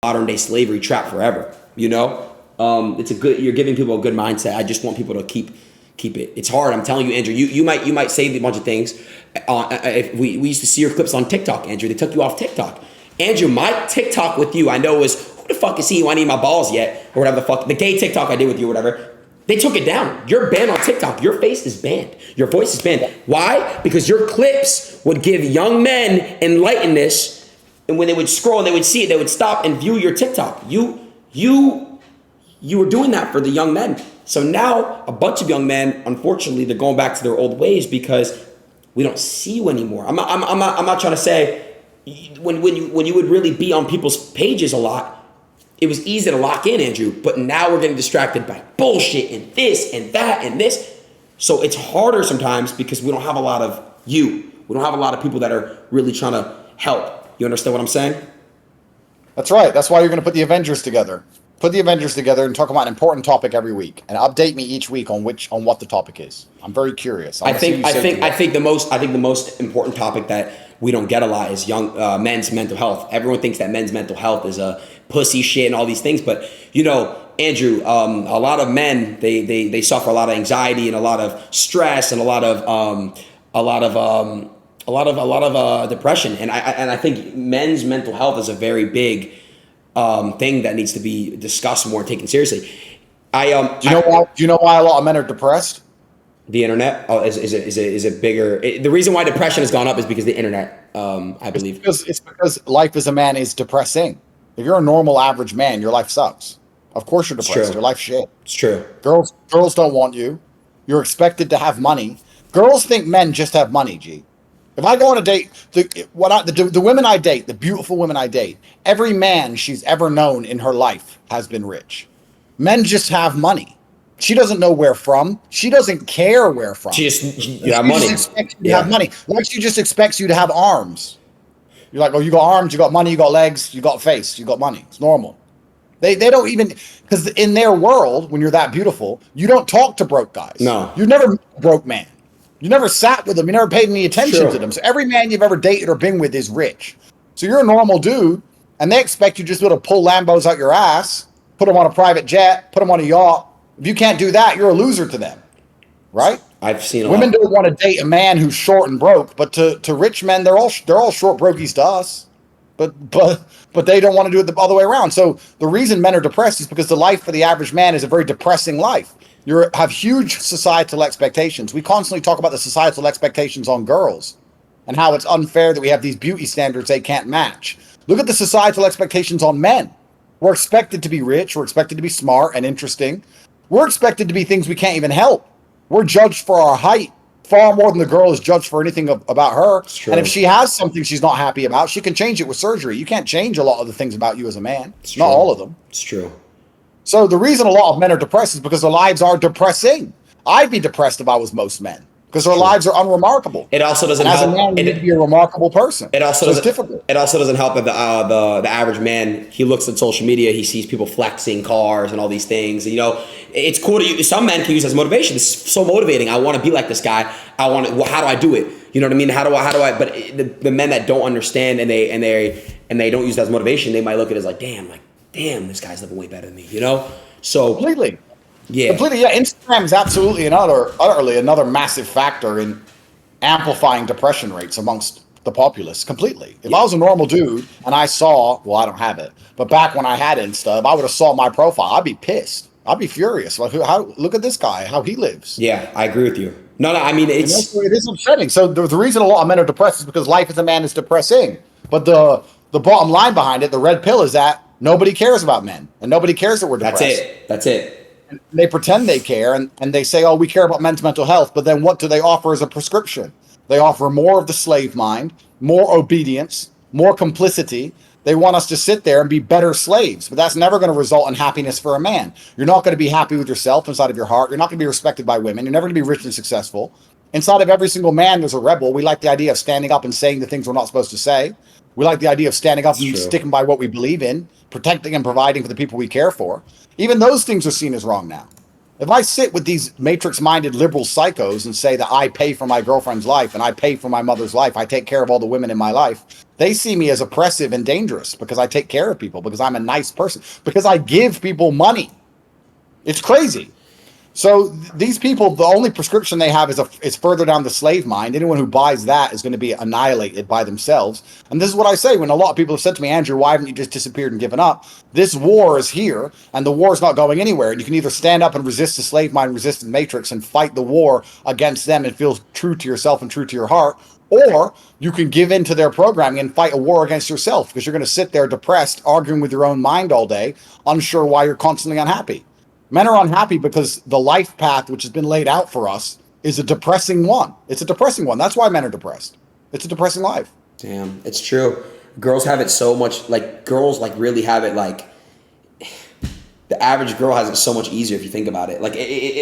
modern day slavery trap forever. You know, it's a good. You're giving people a good mindset. I just want people to keep it. It's hard. I'm telling you, Andrew. You might say a bunch of things. If we used to see your clips on TikTok, Andrew. They took you off TikTok. Andrew, my TikTok with you, I know was who the fuck is he? Who I need my balls yet or whatever the fuck. The gay TikTok I did with you or whatever. They took it down. You're banned on TikTok. Your face is banned. Your voice is banned. Why? Because your clips would give young men enlightenedness, and when they would scroll and they would see it, they would stop and view your TikTok. You were doing that for the young men. So now a bunch of young men, unfortunately, they're going back to their old ways because we don't see you anymore. I'm not trying to say when you would really be on people's pages a lot. It was easy to lock in, Andrew, but now we're getting distracted by bullshit and this and that and this. So it's harder sometimes because we don't have a lot of you. We don't have a lot of people that are really trying to help. You understand what I'm saying? That's right. That's why you're going to put the Avengers together. Put the Avengers together and talk about an important topic every week, and update me each week on what the topic is. I'm very curious. I think the most important topic that we don't get a lot is young men's mental health. Everyone thinks that men's mental health is a pussy shit and all these things, but you know, Andrew, a lot of men they suffer a lot of anxiety and a lot of stress and a lot of depression, and I think men's mental health is a very big thing that needs to be discussed more and taken seriously. Do you know why a lot of men are depressed? The internet is a bigger. The reason why depression has gone up is because the internet. I believe it's because life as a man is depressing. If you're a normal average man, your life sucks. Of course you're depressed. Your life's shit. It's true. Girls don't want you. You're expected to have money. Girls think men just have money, G. If I go on a date, the women I date, the beautiful women I date, every man she's ever known in her life has been rich. Men just have money. She doesn't know where from. She doesn't care where from. She have money. Just expects you to have money. Like she just expects you to have arms. You're like, oh, you got arms, you got money, you got legs, you got a face, you got money. It's normal. They don't even, because in their world, when you're that beautiful, you don't talk to broke guys. No. You've never met a broke man. You never sat with them. You never paid any attention to them. So every man you've ever dated or been with is rich. So you're a normal dude, and they expect you just to pull Lambos out your ass, put them on a private jet, put them on a yacht. If you can't do that, you're a loser to them, right? I've seen women don't want to date a man who's short and broke, but to rich men, they're all short brokies to us, but they don't want to do it the other way around. So the reason men are depressed is because the life for the average man is a very depressing life. You have huge societal expectations. We constantly talk about the societal expectations on girls and how it's unfair that we have these beauty standards they can't match. Look at the societal expectations on men. We're expected to be rich. We're expected to be smart and interesting. We're expected to be things we can't even help. We're judged for our height far more than the girl is judged for anything about her. And if she has something she's not happy about, she can change it with surgery. You can't change a lot of the things about you as a man. Not all of them. It's true. So the reason a lot of men are depressed is because their lives are depressing. I'd be depressed if I was most men because their lives are unremarkable. It also doesn't help. As a man, you need to be a remarkable person. It also it's difficult. It also doesn't help that the average man, he looks at social media, he sees people flexing cars and all these things. And, you know, it's cool to use. Some men can use it as motivation. It's so motivating. I want to be like this guy. How do I do it? You know what I mean? How do I? But the men that don't understand and they don't use that as motivation, they might look at it as damn, this guy's living way better than me. You know? So completely. Yeah. Instagram is absolutely utterly another massive factor in amplifying depression rates amongst the populace completely. If I was a normal dude and I saw, well, I don't have it, but back when I had Insta, if I would have saw my profile, I'd be pissed. I'd be furious. Like, look at this guy, how he lives. Yeah, I agree with you. No, I mean, it is upsetting. So the reason a lot of men are depressed is because life as a man is depressing. But the bottom line behind it, the red pill, is that nobody cares about men and nobody cares that we're depressed. That's it. And they pretend they care and they say, oh, we care about men's mental health. But then what do they offer as a prescription? They offer more of the slave mind, more obedience, more complicity. They want us to sit there and be better slaves, but that's never going to result in happiness for a man. You're not going to be happy with yourself inside of your heart. You're not going to be respected by women. You're never going to be rich and successful. Inside of every single man, there's a rebel. We like the idea of standing up and saying the things we're not supposed to say. We like the idea of standing up and sticking by what we believe in, protecting and providing for the people we care for. Even those things are seen as wrong now. If I sit with these matrix-minded liberal psychos and say that I pay for my girlfriend's life and I pay for my mother's life, I take care of all the women in my life, They see me as oppressive and dangerous because I take care of people, because I'm a nice person, because I give people money. It's crazy. So these people, the only prescription they have is further down the slave mind. Anyone who buys that is going to be annihilated by themselves. And this is what I say when a lot of people have said to me, Andrew, why haven't you just disappeared and given up? This war is here, and the war is not going anywhere. And you can either stand up and resist the slave mind, resist the matrix, and fight the war against them and feel true to yourself and true to your heart, or you can give in to their programming and fight a war against yourself, because you're going to sit there depressed, arguing with your own mind all day, unsure why you're constantly unhappy. Men are unhappy because the life path which has been laid out for us is a depressing one. It's a depressing one. That's why men are depressed. It's a depressing life. Damn, it's true. Girls have it so much, like girls like really have it like the average girl has it so much easier if you think about it. Like